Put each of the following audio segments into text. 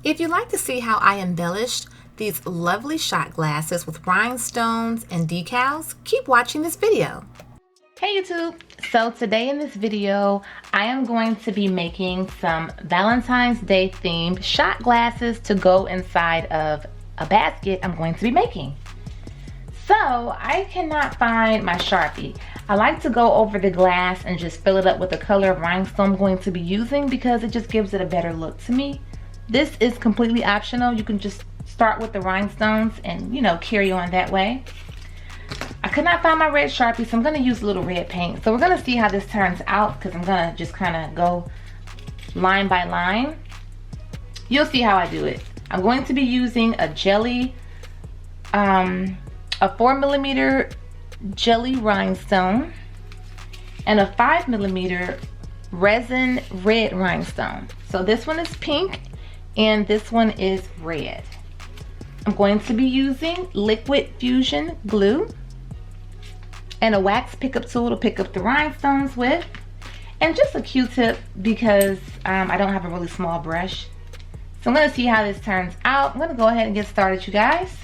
If you'd like to see how I embellished these lovely shot glasses with rhinestones and decals, keep watching this video. Hey YouTube! So today in this video, I am going to be making some Valentine's Day themed shot glasses to go inside of a basket I'm going to be making. So I cannot find my Sharpie. I like to go over the glass and just fill it up with the color of rhinestone I'm going to be using because it just gives it a better look to me. This is completely optional. You can just start with the rhinestones and, you know, carry on that way. I could not find my red Sharpie, so I'm going to use a little red paint. So we're going to see how this turns out because I'm going to just kind of go line by line. You'll see how I do it. I'm going to be using a jelly, a 4mm jelly rhinestone and a 5mm resin red rhinestone. So this one is pink and this one is red. I'm going to be using liquid fusion glue and a wax pickup tool to pick up the rhinestones with, and just a Q-tip because I don't have a really small brush. So I'm going to see how this turns out. I'm going to go ahead and get started, you guys.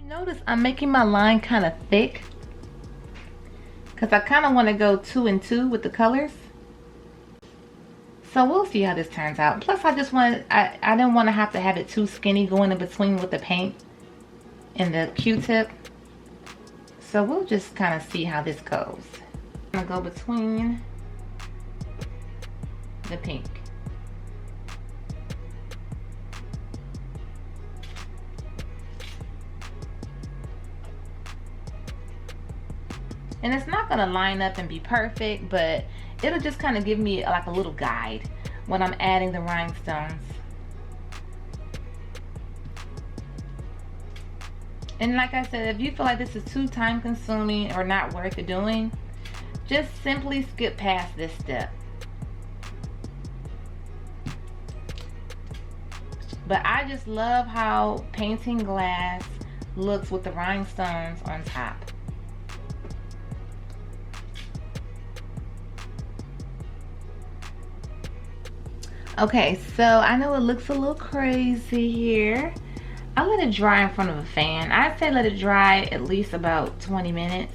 Notice I'm making my line kind of thick because I kind of want to go 2 and 2 with the colors. So we'll see how this turns out. Plus I just wanted, I didn't want to have it too skinny going in between with the paint and the Q-tip. So we'll just kind of see how this goes. I'm going to go between the pink. And it's not gonna line up and be perfect, but it'll just kind of give me like a little guide when I'm adding the rhinestones. And like I said, if you feel like this is too time consuming or not worth it doing, just simply skip past this step. But I just love how painting glass looks with the rhinestones on top. Okay, so I know it looks a little crazy here. I let it dry in front of a fan. I'd say let it dry at least about 20 minutes.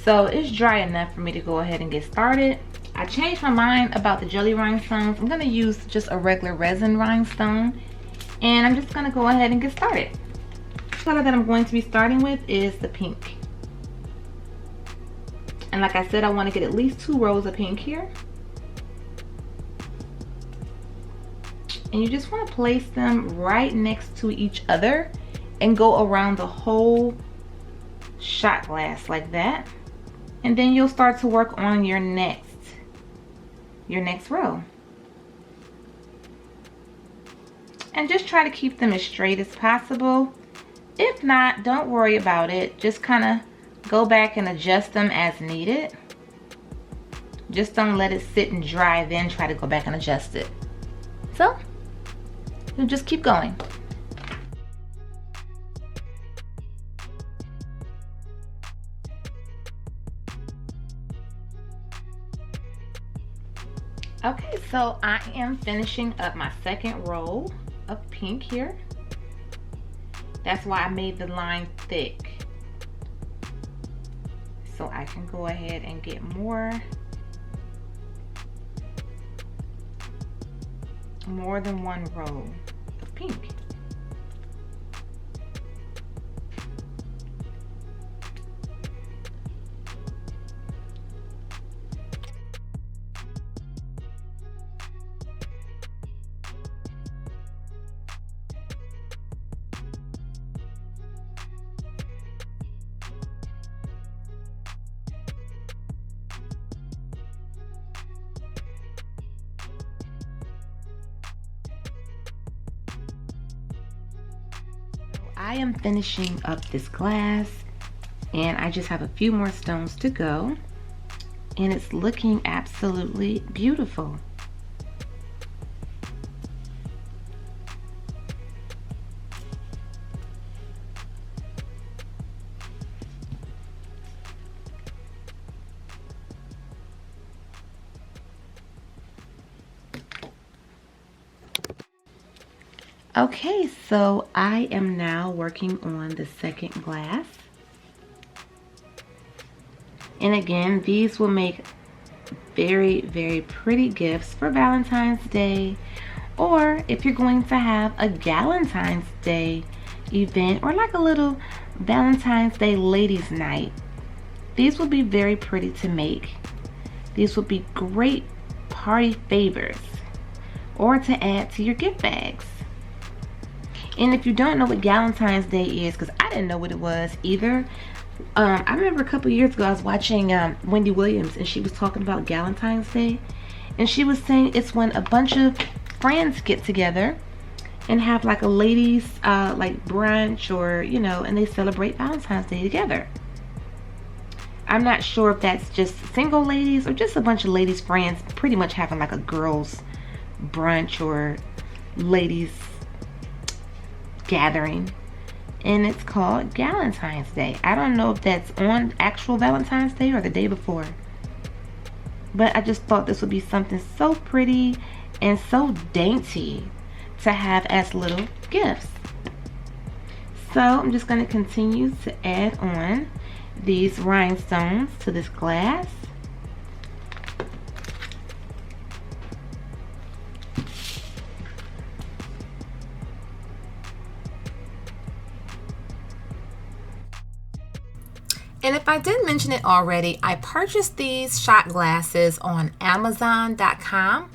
So it's dry enough for me to go ahead and get started. I changed my mind about the jelly rhinestones. I'm gonna use just a regular resin rhinestone. And I'm just gonna go ahead and get started. The color that I'm going to be starting with is the pink. And like I said, I wanna get at least 2 rows of pink here. And you just want to place them right next to each other and go around the whole shot glass like that. And then you'll start to work on your next row. And just try to keep them as straight as possible. If not, don't worry about it. Just kind of go back and adjust them as needed. Just don't let it sit and dry, then try to go back and adjust it. So you'll just keep going. Okay, so I am finishing up my second row of pink here. That's why I made the line thick. So I can go ahead and get more than one row of pink. I am finishing up this glass and I just have a few more stones to go. and it's looking absolutely beautiful. Okay, so I am now working on the second glass. And again, these will make very, very pretty gifts for Valentine's Day, or if you're going to have a Galentine's Day event, or like a little Valentine's Day ladies night. These will be very pretty to make. These will be great party favors, or to add to your gift bags. And if you don't know what Galentine's Day is, because I didn't know what it was either. I remember a couple years ago I was watching Wendy Williams, and she was talking about Galentine's Day, and she was saying it's when a bunch of friends get together and have like a ladies like brunch, or you know, and they celebrate Valentine's Day together. I'm not sure if that's just single ladies or just a bunch of ladies friends pretty much having like a girls brunch or ladies gathering, and it's called Galentine's Day. I don't know if that's on actual Valentine's Day or the day before, but I just thought this would be something so pretty and so dainty to have as little gifts. So I'm just going to continue to add on these rhinestones to this glass. And if I didn't mention it already, I purchased these shot glasses on Amazon.com,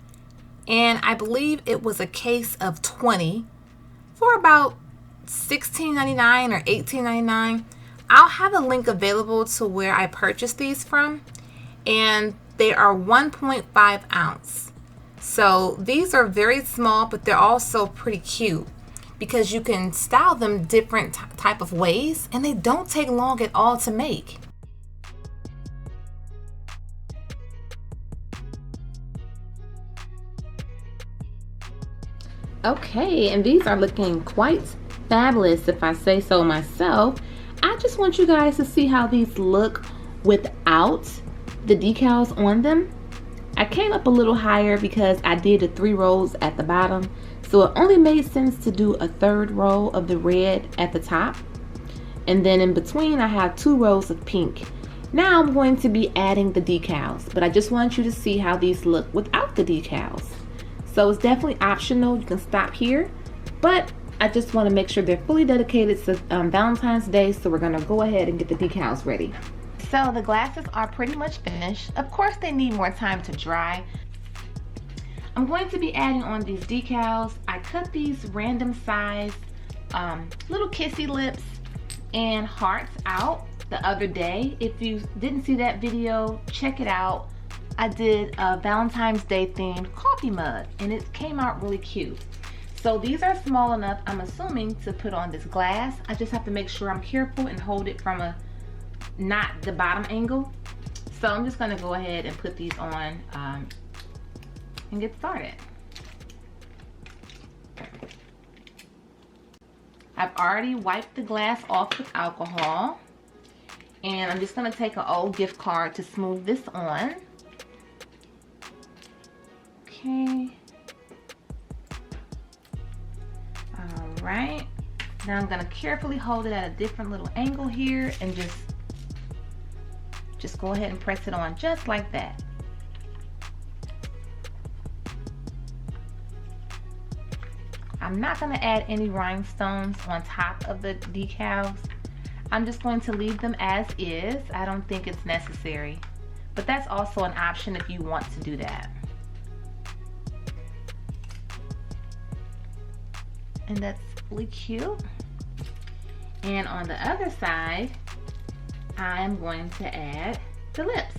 and I believe it was a case of 20 for about $16.99 or $18.99. I'll have a link available to where I purchased these from, and they are 1.5 ounce. So these are very small, but they're also pretty cute, because you can style them different type of ways, and they don't take long at all to make. Okay, and these are looking quite fabulous if I say so myself. I just want you guys to see how these look without the decals on them. I came up a little higher because I did the 3 rows at the bottom. So it only made sense to do a 3rd row of the red at the top. And then in between I have 2 rows of pink. Now I'm going to be adding the decals, but I just want you to see how these look without the decals. So it's definitely optional, you can stop here, but I just want to make sure they're fully dedicated to Valentine's Day, so we're gonna go ahead and get the decals ready. So the glasses are pretty much finished. Of course they need more time to dry. I'm going to be adding on these decals. I cut these random size little kissy lips and hearts out the other day. If you didn't see that video, check it out. I did a Valentine's Day themed coffee mug, and it came out really cute. So these are small enough, I'm assuming, to put on this glass. I just have to make sure I'm careful and hold it from a not the bottom angle. So I'm just going to go ahead and put these on and get started. I've already wiped the glass off with alcohol, and I'm just going to take an old gift card to smooth this on. Okay. Alright. Now I'm going to carefully hold it at a different little angle here and just go ahead and press it on just like that. I'm not going to add any rhinestones on top of the decals. I'm just going to leave them as is. I don't think it's necessary, but that's also an option if you want to do that. And that's really cute. And on the other side, I'm going to add the lips.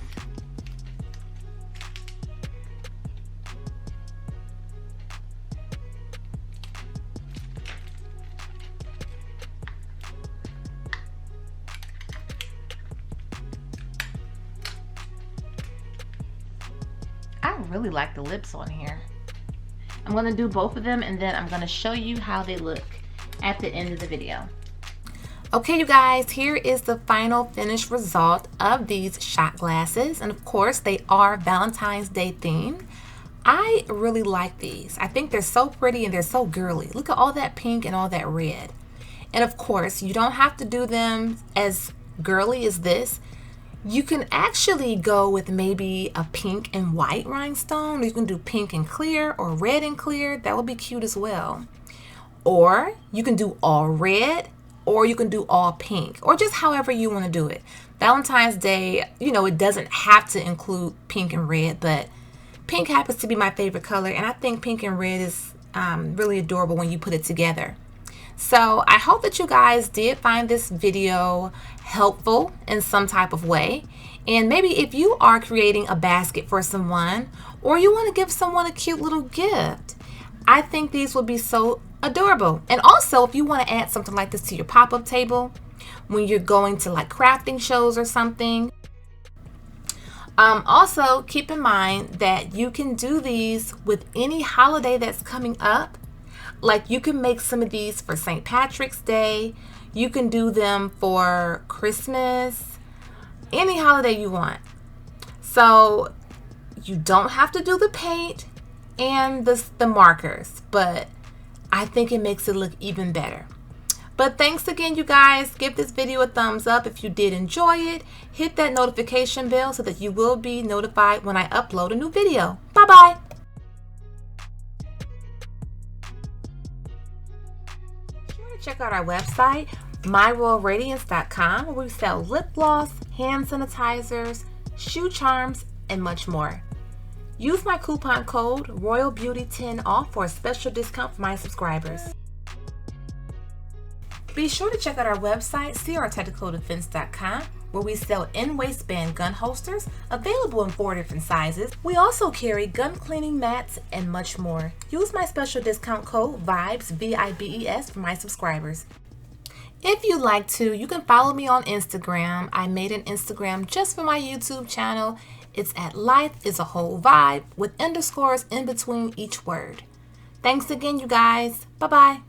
I really like the lips on here. I'm gonna do both of them and then I'm gonna show you how they look at the end of the video. Okay, you guys, here is the final finished result of these shot glasses. And of course, they are Valentine's Day themed. I really like these. I think they're so pretty and they're so girly. Look at all that pink and all that red. And of course, you don't have to do them as girly as this. You can actually go with maybe a pink and white rhinestone. You can do pink and clear or red and clear. That would be cute as well. Or you can do all red, or you can do all pink, or just however you want to do it. Valentine's Day, you know, it doesn't have to include pink and red, but pink happens to be my favorite color, and I think pink and red is really adorable when you put it together. So I hope that you guys did find this video helpful in some type of way. And maybe if you are creating a basket for someone, or you want to give someone a cute little gift, I think these would be so adorable. And also, if you want to add something like this to your pop-up table when you're going to like crafting shows or something. Also, keep in mind that you can do these with any holiday that's coming up. Like you can make some of these for St. Patrick's Day. You can do them for Christmas, any holiday you want. So you don't have to do the paint and the markers, but I think it makes it look even better. But thanks again, you guys. Give this video a thumbs up if you did enjoy it. Hit that notification bell so that you will be notified when I upload a new video. Bye-bye. Be sure to check out our website, myroyalradiance.com, where we sell lip gloss, hand sanitizers, shoe charms, and much more. Use my coupon code ROYALBEAUTY10OFF for a special discount for my subscribers. Be sure to check out our website, crtechnicaldefense.com, where we sell in-waistband gun holsters available in 4 different sizes. We also carry gun cleaning mats and much more. Use my special discount code VIBES, VIBES, for my subscribers. If you'd like to, you can follow me on Instagram. I made an Instagram just for my YouTube channel. It's at Life is a Whole Vibe with underscores in between each word. Thanks again, you guys. Bye-bye.